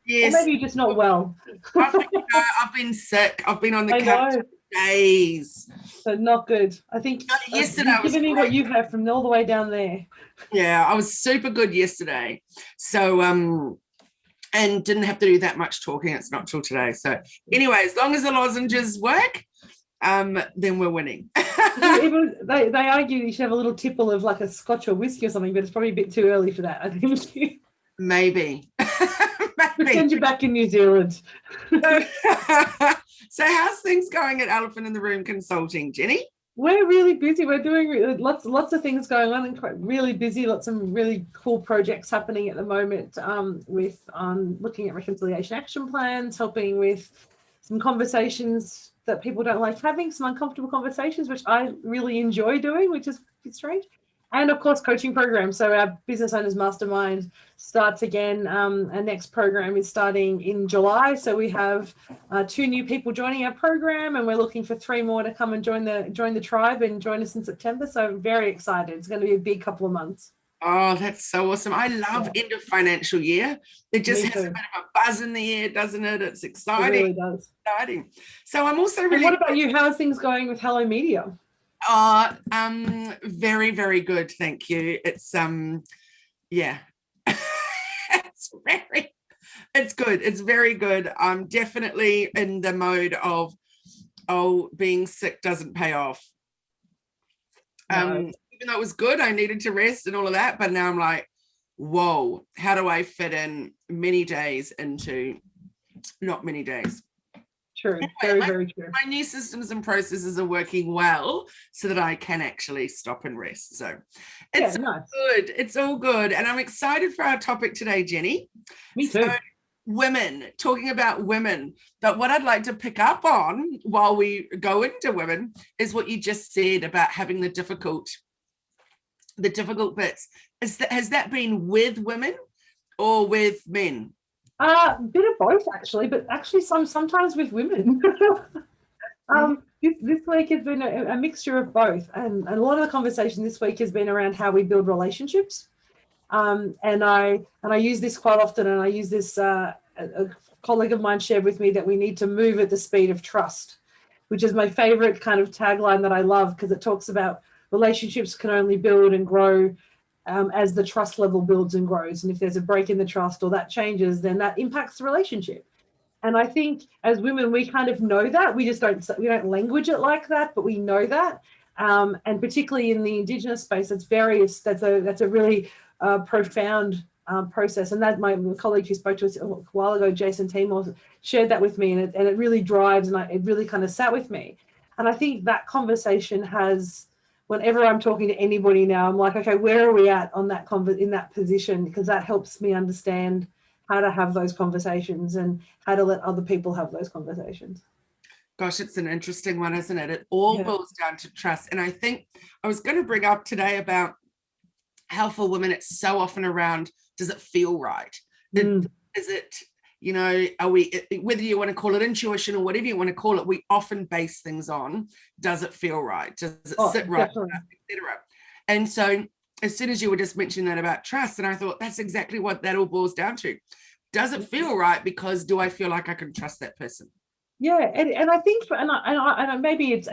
Or Yes. maybe you're just not well. I've been sick. I've been on the I couch know. for days. So not good. I think Yesterday you've I was given me what great. you have from all the way down there. Yeah, I was super good yesterday. So and didn't have to do that much talking. It's not till today. So anyway, as long as the lozenges work, then we're winning. They argue you should have a little tipple of like a scotch or whiskey or something, but it's probably a bit too early for that, I think. Maybe. Pretend you're back in New Zealand. So how's things going at Elephant in the Room Consulting, Jenny? We're really busy. We're doing lots of things going on, and quite really busy. Lots of really cool projects happening at the moment, with looking at reconciliation action plans, helping with some conversations that people don't like having, some uncomfortable conversations, which I really enjoy doing, which is a bit strange. And of course, coaching programs. So our Business Owners Mastermind starts again. Our next program is starting in July. So we have 2 new people joining our program, and we're looking for 3 more to come and join the tribe and join us in September. So I'm very excited. It's going to be a big couple of months. Oh, that's so awesome. I love end of financial year. It just has a bit of a buzz in the air, doesn't it? It's exciting. It really does. Exciting. So I'm also really... And what about you? How's things going with Hello Media? Very, very good. Thank you. It's yeah. It's good. It's very good. I'm definitely in the mode of, being sick doesn't pay off. Even though it was good, I needed to rest and all of that, but now I'm like, whoa, how do I fit in many days into not many days? True. Anyway, very true. My new systems and processes are working well so that I can actually stop and rest. So it's nice. Good. It's all good. And I'm excited for our topic today, Jenny. Me too. So, women, talking about women. But what I'd like to pick up on while we go into women is what you just said about having the difficult bits. Has that been with women or with men? A bit of both, actually, but actually sometimes with women. This week has been a mixture of both, and a lot of the conversation this week has been around how we build relationships. And I use this quite often, and I use this. A colleague of mine shared with me that we need to move at the speed of trust, which is my favorite kind of tagline that I love, because it talks about relationships can only build and grow as the trust level builds and grows. And if there's a break in the trust or that changes, then that impacts the relationship. And I think as women, we kind of know that. We don't language it like that, but we know that. And particularly in the Indigenous space, that's a really profound process. And that my colleague who spoke to us a while ago, Jason Timor, shared that with me, and it really drives, and it really kind of sat with me. And I think that conversation has, whenever I'm talking to anybody now, I'm like, okay, where are we at on that in that position? Because that helps me understand how to have those conversations and how to let other people have those conversations. Gosh, it's an interesting one, isn't it? It all boils down to trust. And I think I was going to bring up today about how for women it's so often around, does it feel right? Is it, are we, whether you want to call it intuition or whatever you want to call it, we often base things on, does it feel right? Does it sit right? Etc. And so as soon as you were just mentioning that about trust, and I thought that's exactly what that all boils down to. Does it feel right? Because do I feel like I can trust that person? Yeah, and I think, and maybe it's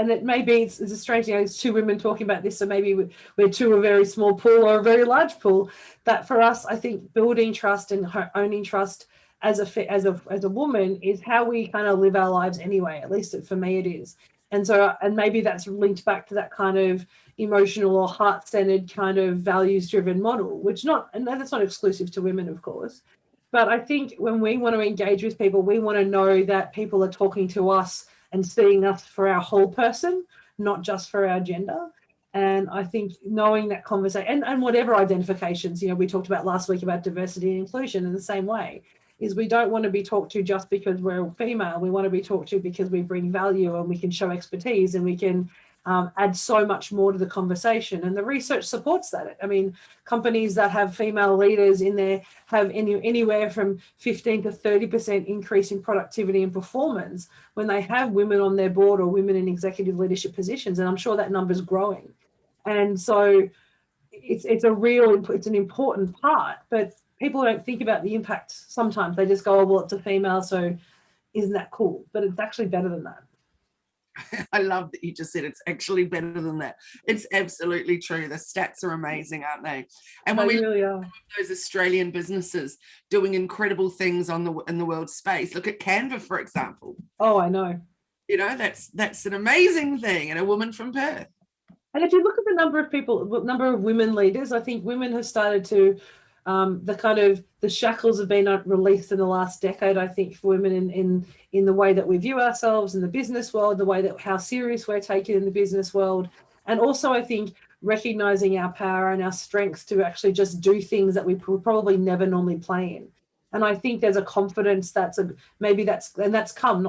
a strange thing. It's 2 women talking about this, so maybe we're 2 a very small pool or a very large pool. But for us, I think building trust and owning trust as a woman is how we kind of live our lives anyway. At least for me, it is. And so, and maybe that's linked back to that kind of emotional or heart-centered kind of values-driven model, and that's not exclusive to women, of course. But I think when we want to engage with people, we want to know that people are talking to us and seeing us for our whole person, not just for our gender. And I think knowing that conversation and whatever identifications, we talked about last week about diversity and inclusion in the same way, is we don't want to be talked to just because we're female. We want to be talked to because we bring value and we can show expertise and we can add so much more to the conversation. And the research supports that. I mean, companies that have female leaders in there have anywhere from 15 to 30% increase in productivity and performance when they have women on their board or women in executive leadership positions. And I'm sure that number is growing. And so it's an important part, but people don't think about the impact. Sometimes they just go, oh, well, it's a female, so isn't that cool? But it's actually better than that. I love that you just said it's actually better than that. It's absolutely true. The stats are amazing, aren't they? And when They we really are. those Australian businesses doing incredible things in the world space, look at Canva, for example. Oh, I know. You know, that's an amazing thing, and a woman from Perth. And if you look at the number of women leaders, I think women have started to, the shackles have been released in the last decade, I think, for women in the way that we view ourselves in the business world, the way that how serious we're taken in the business world. And also, I think, recognizing our power and our strengths to actually just do things that we probably never normally play in. And I think there's a confidence I think that's come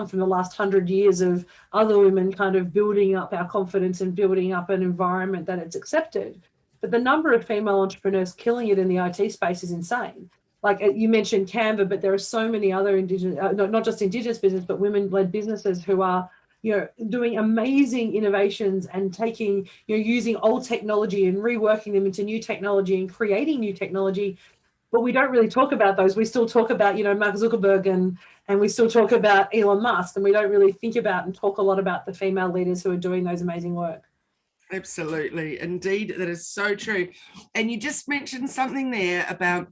from the last 100 years of other women kind of building up our confidence and building up an environment that it's accepted. But the number of female entrepreneurs killing it in the IT space is insane. Like you mentioned Canva, but there are so many other not just Indigenous business, but women-led businesses who are, doing amazing innovations and taking, using old technology and reworking them into new technology and creating new technology. But we don't really talk about those. We still talk about, Mark Zuckerberg and we still talk about Elon Musk, and we don't really think about and talk a lot about the female leaders who are doing those amazing work. Absolutely. Indeed, that is so true. And you just mentioned something there about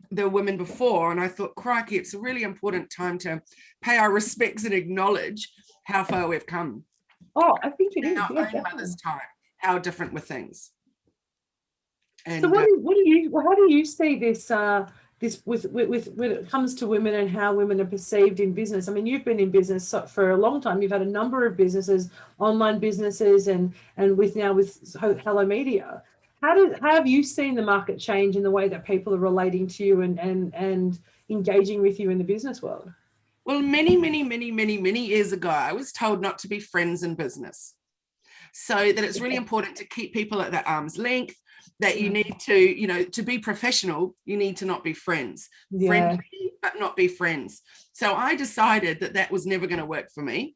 the women before, and I thought, crikey, it's a really important time to pay our respects and acknowledge how far we've come. Oh, I think it is. Our own mother's time, how different were things. And so how do you see this with when it comes to women and how women are perceived in business? I mean, you've been in business for a long time. You've had a number of businesses, online businesses, and with Hello Media. How have you seen the market change in the way that people are relating to you and engaging with you in the business world? Well, many years ago, I was told not to be friends in business. So that it's really important to keep people at their arm's length, that you need to, to be professional, you need to not be friends. Yeah. Friendly, but not be friends. So I decided that was never going to work for me.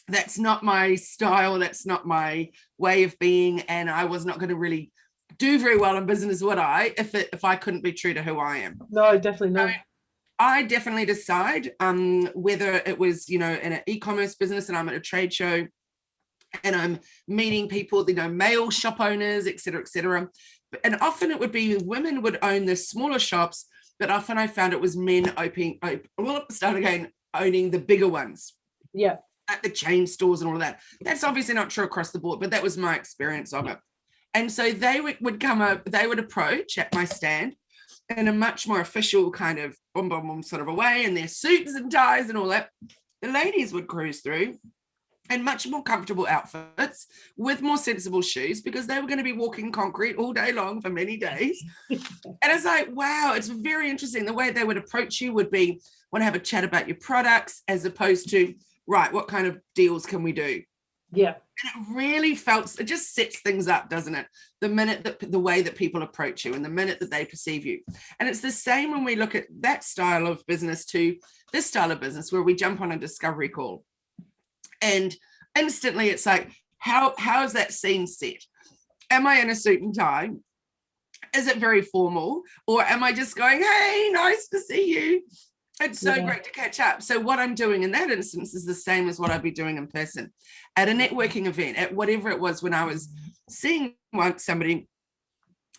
That's not my style. That's not my way of being. And I was not going to really do very well in business, would I, if I couldn't be true to who I am? No, definitely not. I definitely decide whether it was, in an e-commerce business and I'm at a trade show and I'm meeting people, male shop owners, et cetera, and often it would be women would own the smaller shops, but often I found it was men owning the bigger ones. Yeah. At the chain stores and all of that. That's obviously not true across the board, but that was my experience of it. And so they would come up, they would approach at my stand in a much more official kind of boom, boom, boom sort of a way, and their suits and ties and all that. The ladies would cruise through in much more comfortable outfits with more sensible shoes because they were going to be walking concrete all day long for many days. And it's like, wow, it's very interesting. The way they would approach you would be, want to have a chat about your products as opposed to, right, what kind of deals can we do? Yeah. And it really it just sets things up, doesn't it? The way that people approach you and the minute that they perceive you. And it's the same when we look at that style of business to this style of business where we jump on a discovery call. And instantly it's like, how is that scene set? Am I in a suit and tie? Is it very formal? Or am I just going, hey, nice to see you? It's so great to catch up. So what I'm doing in that instance is the same as what I'd be doing in person at a networking event, at whatever it was when I was seeing somebody,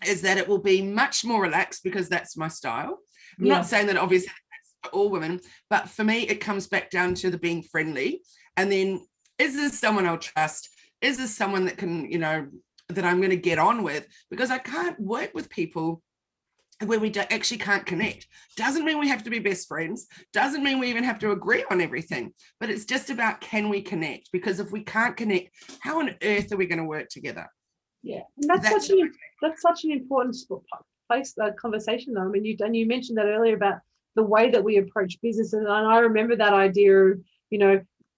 is that it will be much more relaxed because that's my style. I'm not saying that obviously that's for all women, but for me, it comes back down to the being friendly. And then, is this someone I'll trust? Is this someone that can, that I'm going to get on with? Because I can't work with people where we actually can't connect. Doesn't mean we have to be best friends. Doesn't mean we even have to agree on everything. But it's just about, can we connect? Because if we can't connect, how on earth are we going to work together? Yeah, and that's such an important place conversation, though. I mean, you mentioned that earlier about the way that we approach businesses, and I remember that idea of,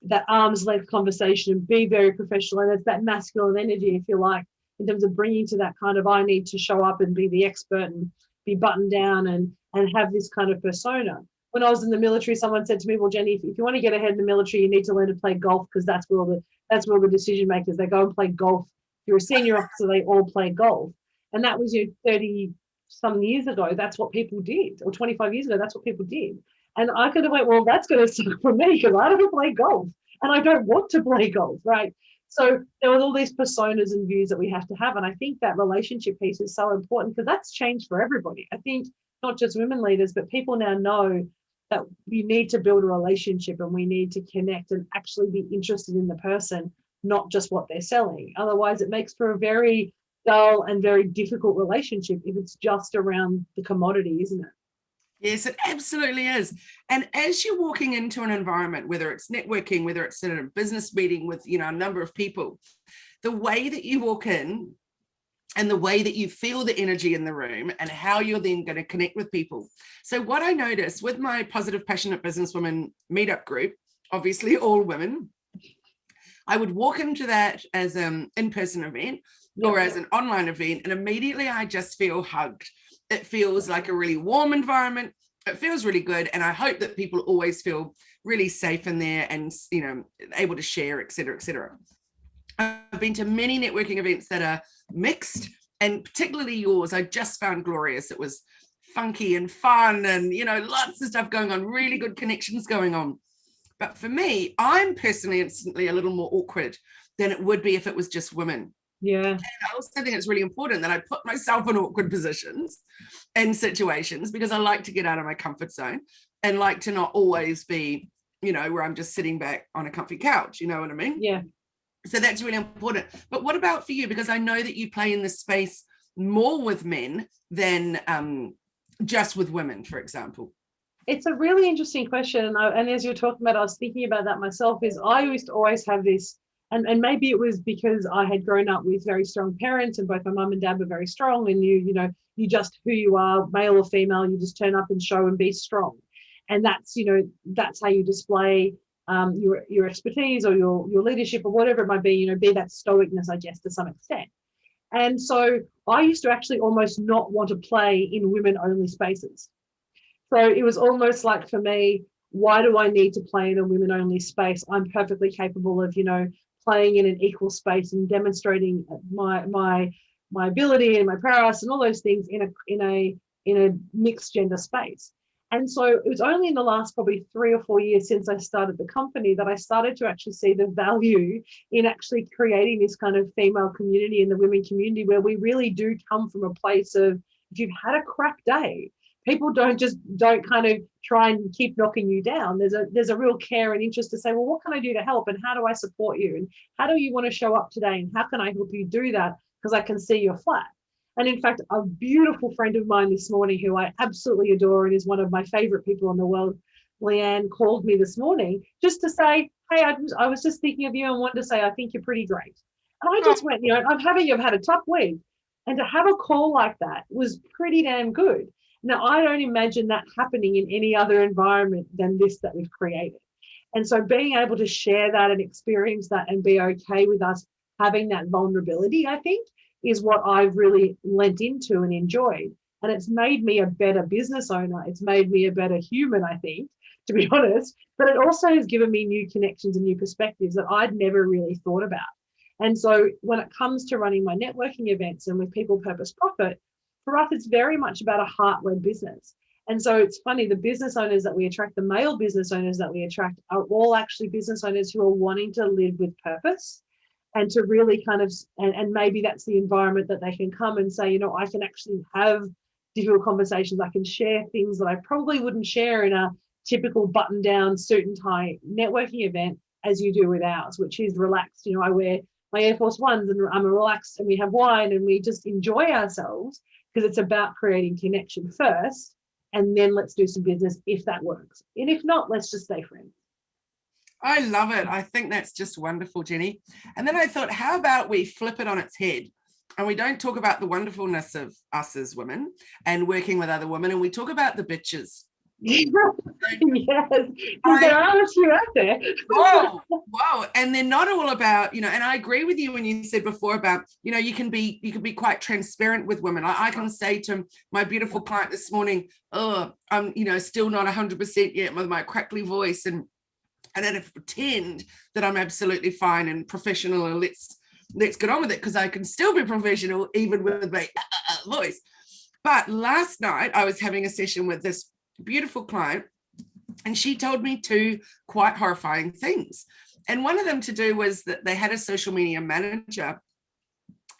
that arm's length conversation and be very professional, and it's that masculine energy, if you like, in terms of bringing to that kind of, I need to show up and be the expert and be buttoned down and have this kind of persona. When I was in the military, someone said to me, well, Jenni, if you want to get ahead in the military, you need to learn to play golf, because that's where all the decision makers, they go and play golf. If you're a senior officer, they all play golf. And that was 30 some years ago, that's what people did, or 25 years ago, that's what people did. And I could have went, well, that's going to suck for me because I don't play golf and I don't want to play golf, right? So there was all these personas and views that we have to have. And I think that relationship piece is so important because that's changed for everybody. I think not just women leaders, but people now know that you need to build a relationship and we need to connect and actually be interested in the person, not just what they're selling. Otherwise, it makes for a very dull and very difficult relationship if it's just around the commodity, isn't it? Yes, it absolutely is. And as you're walking into an environment, whether it's networking, whether it's in a business meeting with, a number of people, the way that you walk in and the way that you feel the energy in the room and how you're then going to connect with people. So what I noticed with my Positive Passionate Businesswomen meetup group, obviously all women, I would walk into that as an in-person event or as an online event, and immediately I just feel hugged. It feels like a really warm environment. It feels really good. And I hope that people always feel really safe in there and, able to share, et cetera, et cetera. I've been to many networking events that are mixed, and particularly yours, I just found glorious. It was funky and fun and, lots of stuff going on, really good connections going on. But for me, I'm personally instantly a little more awkward than it would be if it was just women. Yeah. And I also think it's really important that I put myself in awkward positions and situations because I like to get out of my comfort zone and like to not always be, where I'm just sitting back on a comfy couch. You know what I mean? Yeah. So that's really important. But what about for you? Because I know that you play in this space more with men than just with women, for example. It's a really interesting question. And as you're talking about, I was thinking about that myself, is I used to always have this, and maybe it was because I had grown up with very strong parents and both my mum and dad were very strong, and you just who you are, male or female, you just turn up and show and be strong. And that's how you display your expertise or your leadership or whatever it might be, be that stoicness, I guess, to some extent. And so I used to actually almost not want to play in women-only spaces. So it was almost like, for me, why do I need to play in a women-only space? I'm perfectly capable of, playing in an equal space and demonstrating my ability and my prowess and all those things in a mixed gender space. And so it was only in the last probably 3 or 4 years since I started the company that I started to actually see the value in actually creating this kind of female community and the women community where we really do come from a place of, if you've had a crap day, people don't kind of try and keep knocking you down. There's a real care and interest to say, well, what can I do to help and how do I support you and how do you want to show up today and how can I help you do that because I can see you're flat. And in fact, a beautiful friend of mine this morning who I absolutely adore and is one of my favorite people in the world, Leanne, called me this morning just to say, hey, I was just thinking of you and wanted to say, I think you're pretty great. And I just went, I've had a tough week. And to have a call like that was pretty damn good. Now, I don't imagine that happening in any other environment than this that we've created. And so being able to share that and experience that and be okay with us having that vulnerability, I think, is what I've really lent into and enjoyed. And it's made me a better business owner. It's made me a better human, I think, to be honest. But it also has given me new connections and new perspectives that I'd never really thought about. And so when it comes to running my networking events and with People Purpose Profit, for us, it's very much about a heart-led business. And so it's funny, the business owners that we attract, the male business owners that we attract are all actually business owners who are wanting to live with purpose and to really kind of, and maybe that's the environment that they can come and say, I can actually have difficult conversations. I can share things that I probably wouldn't share in a typical button-down suit and tie networking event as you do with ours, which is relaxed. I wear my Air Force Ones and I'm relaxed and we have wine and we just enjoy ourselves because it's about creating connection first and then let's do some business if that works. And if not, let's just stay friends. I love it. I think that's just wonderful, Jenni. And then I thought, how about we flip it on its head and we don't talk about the wonderfulness of us as women and working with other women and we talk about the bitches. Yes, because there are a few out there. Whoa. And they're not all about, and I agree with you when you said before about, you can be quite transparent with women. I can say to my beautiful client this morning, I'm, still not 100% yet with my crackly voice. And I don't have to pretend that I'm absolutely fine and professional and let's get on with it because I can still be professional even with my voice. But last night I was having a session with this beautiful client, and she told me two quite horrifying things. And one of them to do was that they had a social media manager,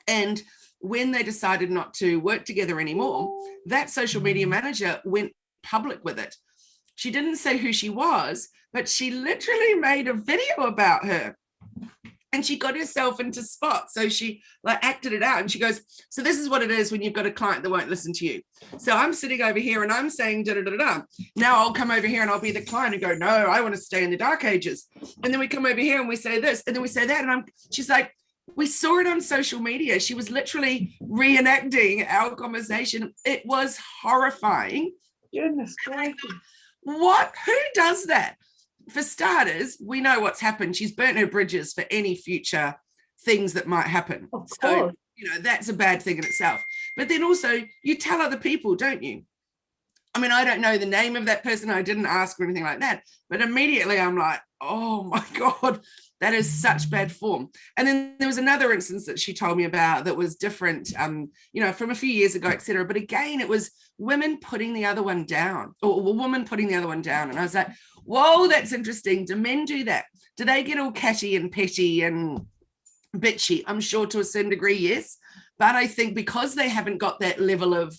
and when they decided not to work together anymore, that social media manager went public with it. She didn't say who she was, but she literally made a video about her. And she got herself into spots. So she like acted it out. And she goes, so this is what it is when you've got a client that won't listen to you. So I'm sitting over here and I'm saying da da da da. Now I'll come over here and I'll be the client and go, no, I want to stay in the dark ages. And then we come over here and we say this and then we say that. And she's like, we saw it on social media. She was literally reenacting our conversation. It was horrifying. Goodness gracious. What? Who does that? For starters, we know what's happened. She's burnt her bridges for any future things that might happen. So, that's a bad thing in itself. But then also, you tell other people, don't you? I mean, I don't know the name of that person. I didn't ask or anything like that. But immediately I'm like, oh my God, that is such bad form. And then there was another instance that she told me about that was different, from a few years ago, etc. But again, it was women putting the other one down, or a woman putting the other one down. And I was like, whoa, that's interesting. Do men do that? Do they get all catty and petty and bitchy? I'm sure to a certain degree, yes. But I think because they haven't got that level of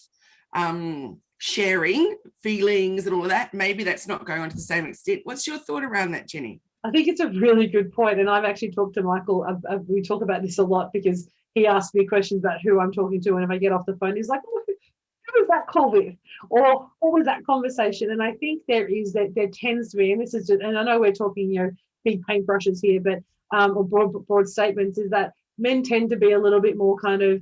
sharing feelings and all of that, maybe that's not going on to the same extent. What's your thought around that, Jenni? I think it's a really good point. And I've actually talked to Michael. We talk about this a lot because he asks me questions about who I'm talking to. And if I get off the phone, he's like, oh, who was that call with? Or what was that conversation? And I think there tends to be, and this is just, and I know we're talking, big paintbrushes here, but or broad statements, is that men tend to be a little bit more kind of,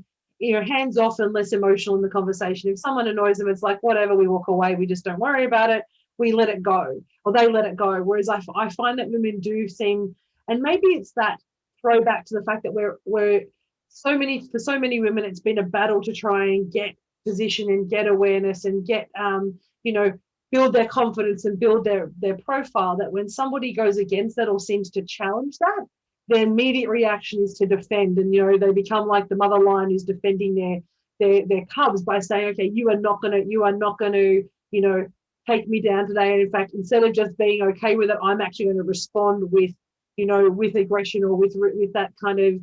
hands off and less emotional in the conversation. If someone annoys them, it's like, whatever, we walk away, we just don't worry about it. We let it go, or they let it go. Whereas I find that women do seem, and maybe it's that throwback to the fact that for so many women, it's been a battle to try and get position and get awareness and get, build their confidence and build their profile, that when somebody goes against that or seems to challenge that, their immediate reaction is to defend. And, they become like the mother lion who's defending their cubs by saying, okay, you are not going to, take me down today. And in fact, instead of just being okay with it, I'm actually going to respond with aggression or with that kind of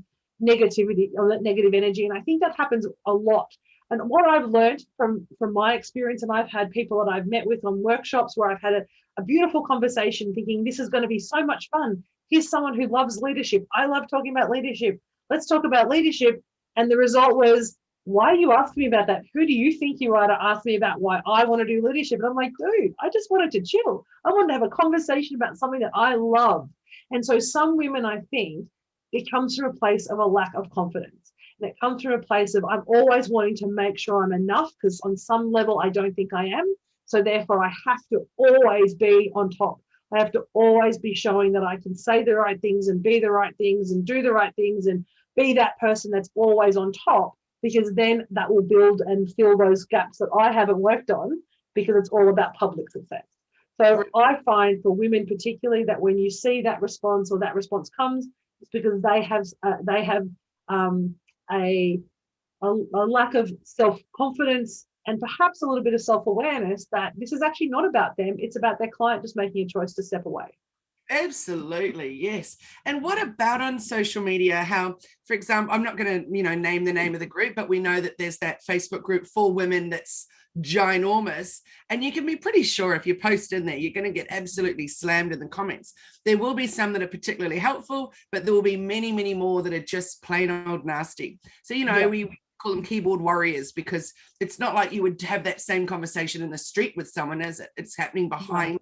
negativity or that negative energy. And I think that happens a lot. And what I've learned from my experience, and I've had people that I've met with on workshops where I've had a beautiful conversation thinking this is going to be so much fun. Here's someone who loves leadership. I love talking about leadership. Let's talk about leadership. And the result was, why are you asking me about that? Who do you think you are to ask me about why I want to do leadership? And I'm like, dude, I just wanted to chill. I wanted to have a conversation about something that I love. And so some women, I think, it comes from a place of a lack of confidence. And it comes from a place of, I'm always wanting to make sure I'm enough, because on some level, I don't think I am. So therefore, I have to always be on top. I have to always be showing that I can say the right things and be the right things and do the right things and be that person that's always on top, because then that will build and fill those gaps that I haven't worked on, because it's all about public success. So I find for women particularly that when you see that response or that response comes, it's because they have a lack of self-confidence and perhaps a little bit of self-awareness that this is actually not about them. It's about their client just making a choice to step away. Absolutely, yes. And what about on social media? How, for example, I'm not going to, name the name of the group, but we know that there's that Facebook group for women that's ginormous, and you can be pretty sure if you post in there, you're going to get absolutely slammed in the comments. There will be some that are particularly helpful, but there will be many, many more that are just plain old nasty. So, we call them keyboard warriors, because it's not like you would have that same conversation in the street with someone as it's happening behind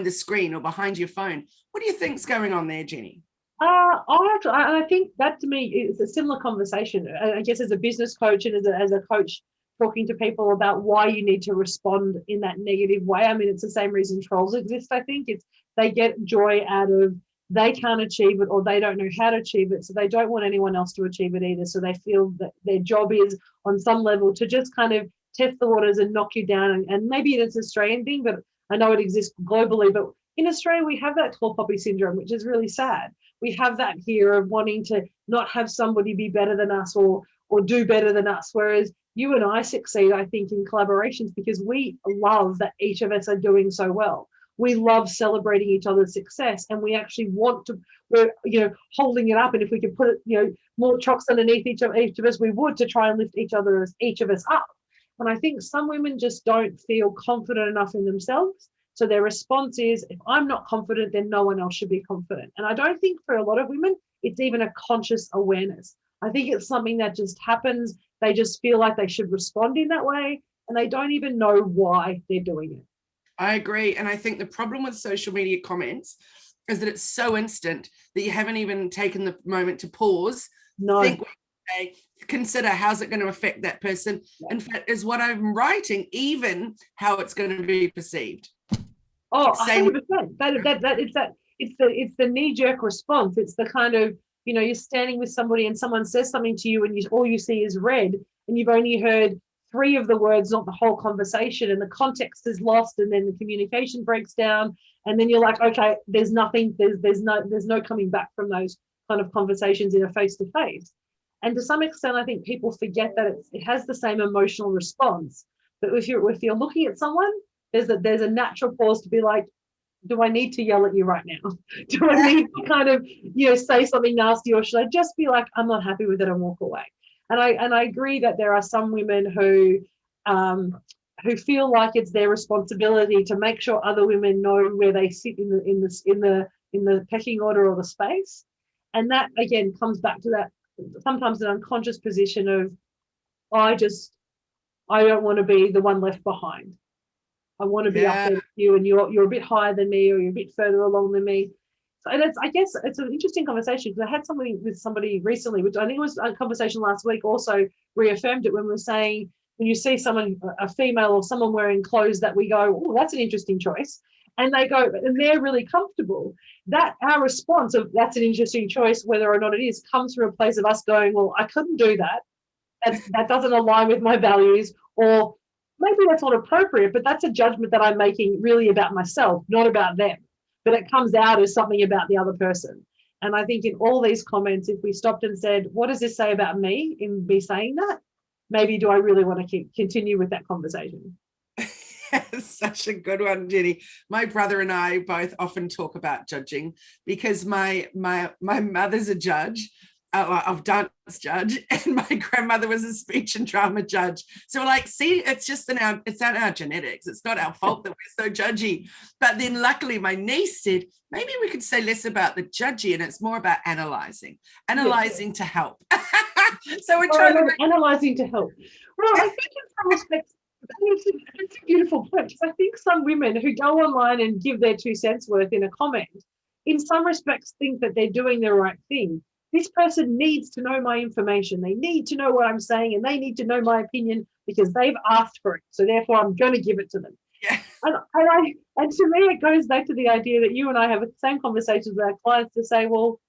the screen or behind your phone. What do you think's going on there, Jenni? I think that to me is a similar conversation. I guess as a business coach and as a coach talking to people about why you need to respond in that negative way. I mean, it's the same reason trolls exist. I think it's they get joy out of they can't achieve it or they don't know how to achieve it, so they don't want anyone else to achieve it either. So they feel that their job is on some level to just kind of test the waters and knock you down. And maybe it's an Australian thing, but I know it exists globally. But in Australia, we have that tall poppy syndrome, which is really sad. We have that here of wanting to not have somebody be better than us or or do better than us. Whereas you and I succeed, I think, in collaborations because we love that each of us are doing so well. We love celebrating each other's success, and we actually want to, we're, holding it up. And if we could put it, more chocks underneath each of us, we would, to try and lift each of us up. And I think some women just don't feel confident enough in themselves. So their response is, if I'm not confident, then no one else should be confident. And I don't think for a lot of women, it's even a conscious awareness. I think it's something that just happens. They just feel like they should respond in that way, and they don't even know why they're doing it. I agree. And I think the problem with social media comments is that it's so instant that you haven't even taken the moment to pause, think, consider how's it going to affect that person. In fact, is what I'm writing even how it's going to be perceived? Oh, 100%. It's the knee-jerk response. It's the kind of, you're standing with somebody and someone says something to you and all you see is red, and you've only heard 3 of the words, not the whole conversation, and the context is lost, and then the communication breaks down, and then you're like, okay, there's nothing, there's no coming back from those kind of conversations in a face-to-face. And to some extent, I think people forget that it has the same emotional response. But if you're looking at someone, there's a natural pause to be like, do I need to yell at you right now? Do I need to kind of, say something nasty, or should I just be like, I'm not happy with it and walk away? And I agree that there are some women who feel like it's their responsibility to make sure other women know where they sit in the pecking order or the space. And that again comes back to that sometimes an unconscious position of, I don't want to be the one left behind. I want to be up there with you, and you're a bit higher than me, or you're a bit further along than me. So, and I guess it's an interesting conversation, because I had something with somebody recently, which I think was a conversation last week, also reaffirmed it, when we were saying, when you see someone, a female or someone wearing clothes that we go, oh, that's an interesting choice, and they go, and they're really comfortable, that our response of that's an interesting choice, whether or not it is, comes from a place of us going, well, I couldn't do that. That doesn't align with my values, or maybe that's not appropriate, but that's a judgment that I'm making really about myself, not about them. But it comes out as something about the other person. And I think in all these comments, if we stopped and said, what does this say about me in me saying that? Maybe do I really want to continue with that conversation? Such a good one, Jenni. My brother and I both often talk about judging, because my mother's a judge, of dance judge, and my grandmother was a speech and drama judge. So we're like, see, it's not our genetics. It's not our fault that we're so judgy. But then luckily my niece said, maybe we could say less about the judgy, and it's more about analyzing to help. So we're trying to analyzing to help. Well, I think in some respects, it's a beautiful point, because I think some women who go online and give their 2 cents worth in a comment, in some respects think that they're doing the right thing. This person needs to know my information. They need to know what I'm saying, and they need to know my opinion because they've asked for it. So therefore, I'm going to give it to them. Yeah. And to me, it goes back to the idea that you and I have the same conversations with our clients to say, well,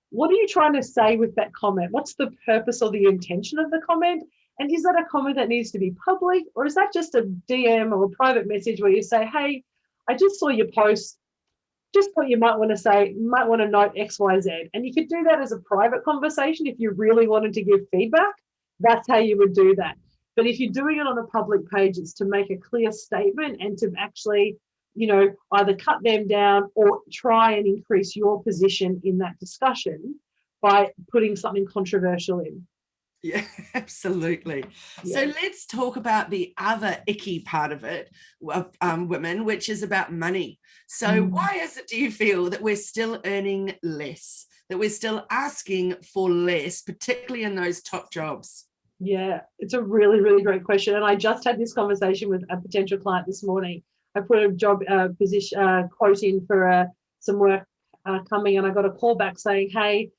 what are you trying to say with that comment? What's the purpose or the intention of the comment? And is that a comment that needs to be public, or is that just a DM or a private message where you say, hey, I just saw your post, just thought you might want to note X, Y, Z. And you could do that as a private conversation if you really wanted to give feedback. That's how you would do that. But if you're doing it on a public page, it's to make a clear statement and to actually, either cut them down or try and increase your position in that discussion by putting something controversial in. Yeah, absolutely. Yeah. So let's talk about the other icky part of it, of women, which is about money. So why is it, do you feel, that we're still earning less, that we're still asking for less, particularly in those top jobs? Yeah, it's a really, really great question. And I just had this conversation with a potential client this morning. I put a job position quote in for some work coming, and I got a call back saying, hey,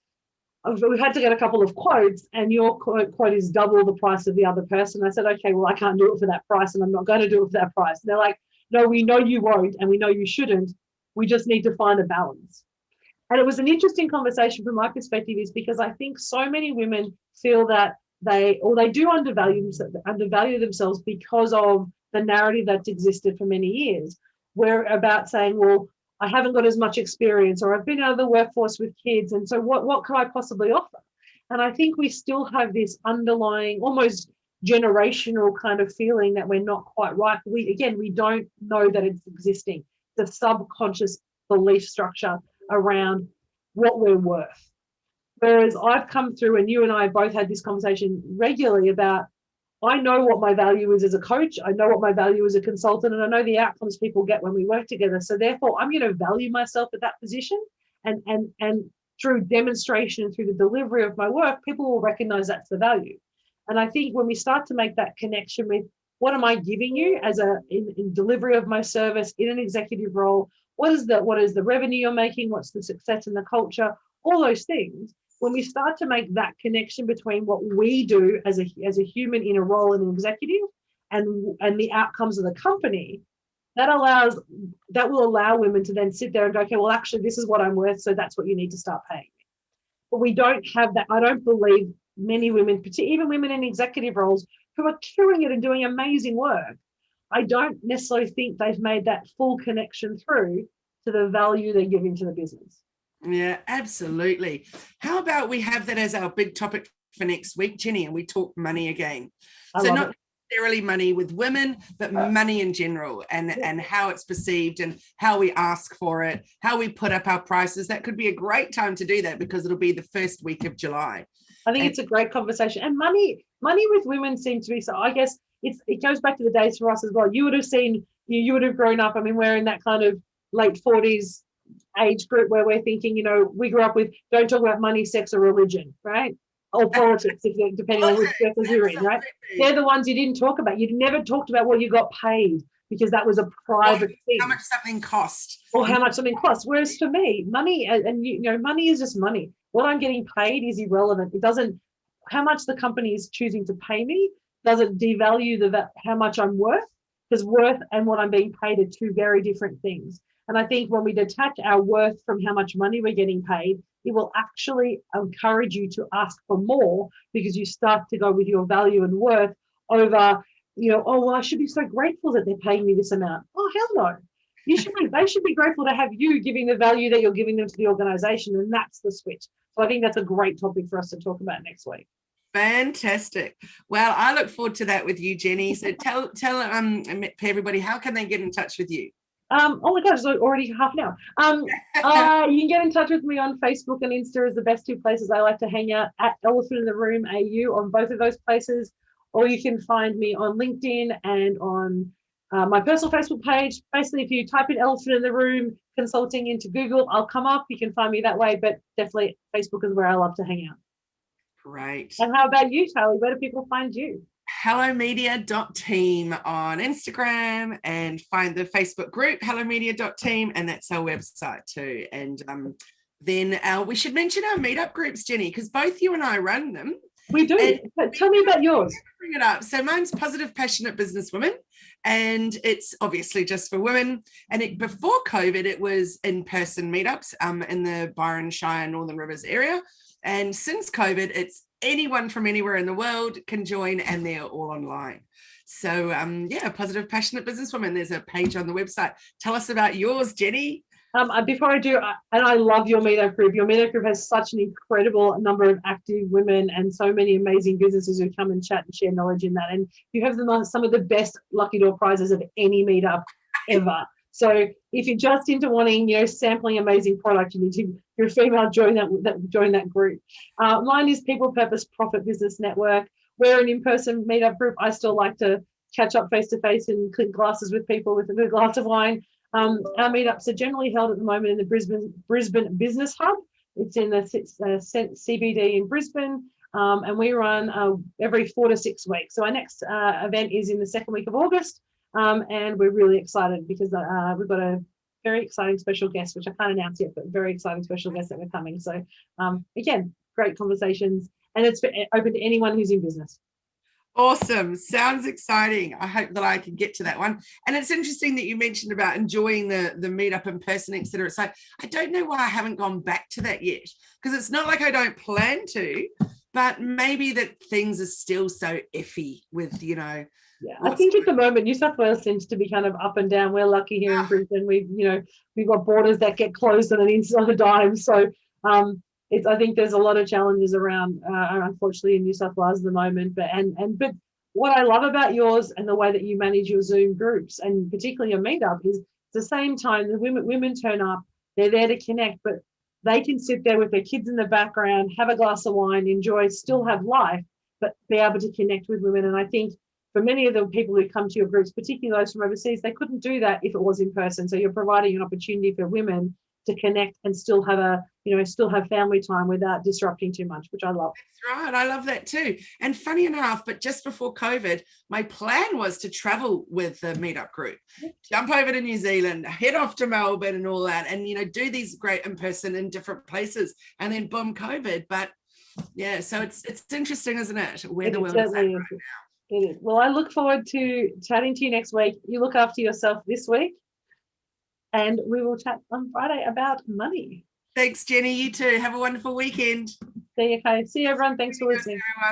we've had to get a couple of quotes, and your quote is double the price of the other person. I said, okay, well, I can't do it for that price, and I'm not going to do it for that price. And they're like, no, we know you won't, and we know you shouldn't. We just need to find a balance. And it was an interesting conversation from my perspective, is because I think so many women feel that they do undervalue themselves because of the narrative that's existed for many years. We're about saying, well, I haven't got as much experience, or I've been out of the workforce with kids, and so what can I possibly offer? And I think we still have this underlying, almost generational kind of feeling that we're not quite right. We don't know that it's existing. The subconscious belief structure around what we're worth. Whereas I've come through, and you and I have both had this conversation regularly about, I know what my value is as a coach. I know what my value as a consultant, and I know the outcomes people get when we work together. So therefore, I'm going to value myself at that position, and through demonstration and through the delivery of my work, people will recognize that's the value. And I think when we start to make that connection with what am I giving you as in delivery of my service in an executive role, what is the revenue you're making, what's the success in the culture, all those things. When we start to make that connection between what we do as a human in a role in an executive and the outcomes of the company, that will allow women to then sit there and go, okay, well, actually, this is what I'm worth, so that's what you need to start paying me. But we don't have that. I don't believe many women, particularly even women in executive roles who are killing it and doing amazing work, I don't necessarily think they've made that full connection through to the value they're giving to the business. Yeah, absolutely. How about we have that as our big topic for next week, Jenni, and we talk money again. So not necessarily money with women, but money in general, and how it's perceived and how we ask for it, how we put up our prices. That could be a great time to do that because it'll be the first week of July. I think it's a great conversation. And money with women seems to be, so I guess it goes back to the days for us as well. You would have seen, you would have grown up, I mean, we're in that kind of late 40s age group where we're thinking, we grew up with, don't talk about money, sex, or religion, right? Or politics, depending on which circles you're in, right? They're the ones you didn't talk about. You never talked about what you got paid because that was a private thing. How much something cost. Or how much something costs. Whereas for me, money, and money is just money. What I'm getting paid is irrelevant. It doesn't, how much the company is choosing to pay me doesn't devalue how much I'm worth, because worth and what I'm being paid are two very different things. And I think when we detach our worth from how much money we're getting paid, it will actually encourage you to ask for more because you start to go with your value and worth over, oh, well, I should be so grateful that they're paying me this amount. Oh, hell no. They should be grateful to have you giving the value that you're giving them to the organization. And that's the switch. So I think that's a great topic for us to talk about next week. Fantastic. Well, I look forward to that with you, Jenni. So tell everybody, how can they get in touch with you? Oh my gosh, it's already half an hour. You can get in touch with me on Facebook and Insta is the best two places I like to hang out, at Elephant in the Room AU on both of those places. Or you can find me on LinkedIn and on my personal Facebook page. Basically, if you type in Elephant in the Room Consulting into Google, I'll come up. You can find me that way, but definitely Facebook is where I love to hang out. Great. And how about you, Kylie? Where do people find you? hellomedia.team on Instagram, and find the Facebook group hellomedia.team, and that's our website too. And then we should mention our meetup groups, Jenni, because both you and I run them. We do. Tell me about yours. Bring it up. So mine's Positive Passionate Businesswomen, and it's obviously just for women. And before COVID, it was in-person meetups in the Byron Shire, Northern Rivers area. And since COVID, it's anyone from anywhere in the world can join, and they're all online. So Positive Passionate Businesswomen, there's a page on the website. Tell us about yours, Jenni. Before I do, and I love your meetup group. Your meetup group has such an incredible number of active women and so many amazing businesses who come and chat and share knowledge in that. And you have some of the best lucky door prizes of any meetup ever. So if you're just into wanting, sampling amazing product, you need to, if you're a female, join that group. Mine is People Purpose Profit Business Network. We're an in-person meetup group. I still like to catch up face-to-face and clink glasses with people with a good glass of wine. Our meetups are generally held at the moment in the Brisbane Business Hub. It's in the CBD in Brisbane, and we run every 4 to 6 weeks. So our next event is in the second week of August, and we're really excited because we've got a very exciting special guest, which I can't announce yet, but very exciting special guest that we're coming. So again, great conversations, and it's open to anyone who's in business. Awesome. Sounds exciting. I hope that I can get to that one. And it's interesting that you mentioned about enjoying the meetup in person, etc. So I don't know why I haven't gone back to that yet, because it's not like I don't plan to, but maybe that things are still so iffy with, Yeah, I think at the moment New South Wales seems to be kind of up and down. We're lucky here in Brisbane. We've got borders that get closed on a dime. So I think there's a lot of challenges around, unfortunately, in New South Wales at the moment. But what I love about yours and the way that you manage your Zoom groups, and particularly your meetup, is at the same time the women turn up, they're there to connect, but they can sit there with their kids in the background, have a glass of wine, enjoy, still have life, but be able to connect with women. And I think for many of the people who come to your groups, particularly those from overseas, they couldn't do that if it was in person. So you're providing an opportunity for women to connect and still have still have family time without disrupting too much, which I love. That's right. I love that too. And funny enough, but just before COVID, my plan was to travel with the meetup group, jump over to New Zealand, head off to Melbourne and all that, and, do these great in person in different places. And then boom, COVID. But yeah, so it's interesting, isn't it? Where the world is at right now. It is. Well, I look forward to chatting to you next week. You look after yourself this week, and we will chat on Friday about money. Thanks, Jenny. You too. Have a wonderful weekend. See you, Kay. See you, everyone. Thanks for listening. Everyone.